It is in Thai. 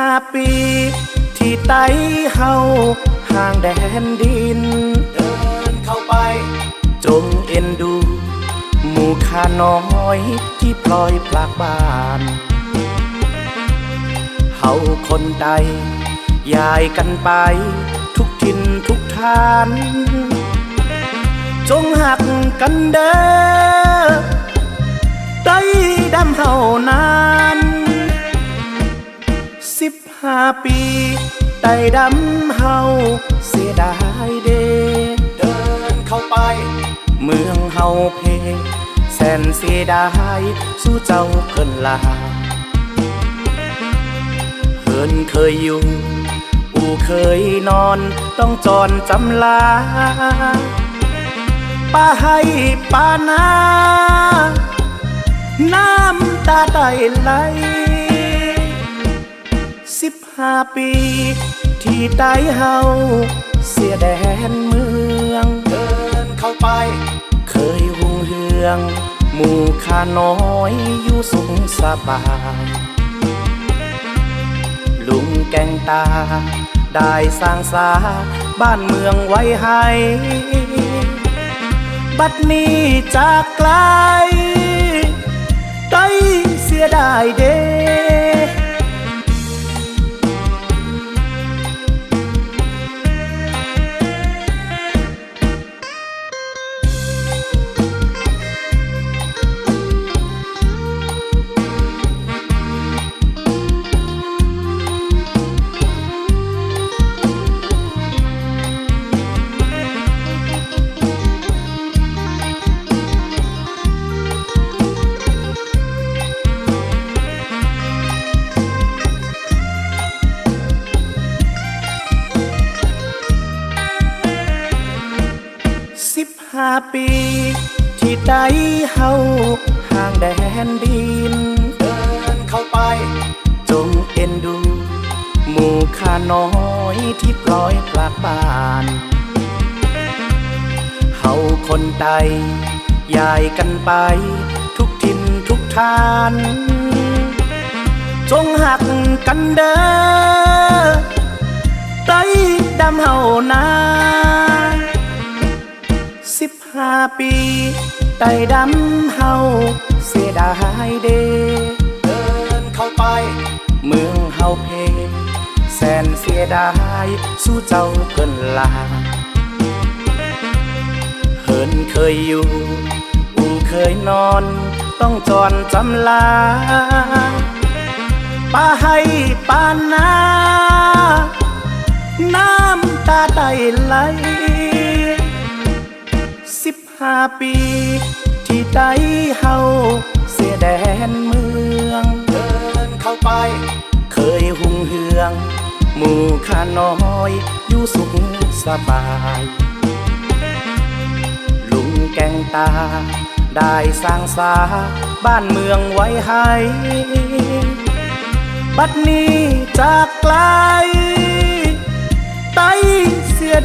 15 ปีที่ไต้เฮาห่างแดนดินเดินเข้าไปจงเอ็นดูหมู่ข้าน้อยที่ปล่อยพลากบ้านเฮาคนใดย้ายกันไปทุกถิ่นทุกฐานจงหักกันเด้อไต้ดำเฮานาน15 ปีไต้ดำเฮาเสียดายเด้เดินเข้าไปเมืองเฮาเพแสนเสียดายสู้เจ้าเพิ่นลาเฮินเคยอยู่อู่เคยนอนต้องจรจำลาป้าให้ป้านาน้ำตาไตไหล15 ปีที่ไต้เฮาเสียแดนเมืองเดินเข้าไปเคยหุ่งเฮืองหมู่ข้าน้อยอยู่สุขสบายลุงแกงตาได้สร้างสาบ้านเมืองไว้ให้บัดนี้จากไกลไต้เสียดายเด้15 ปีที่ไต้เฮาห่างแดนดินเดินเข้าไปจงเอ็นดูหมู่ข้าน้อยที่ปล่อยพลากบ้านเฮาคนใดย้ายกันไปทุกถิ่นทุกฐานจงหักกันเด้อไต้ดำเฮานา15 ปีไต้ดำเฮาเสียดายเด้เดินเข้าไปเมืองเฮาเพแสนเสียดายสู้เจ้าเพิ่นลาเฮินเคยอยู่อู่เคยนอนต้องจรจำลาป้าให้ป้านาน้ำตาไตไหล15 ปีที่ไต้เฮาเสียแดนเมืองเดินเข้าไปเคยหุ่งเฮืองหมู่ข้าน้อยอยู่สุขสบายลุงแกงตาได้สร้างสาบ้านเมืองไว้ให้บัดนี้จากไกลไต้เสีย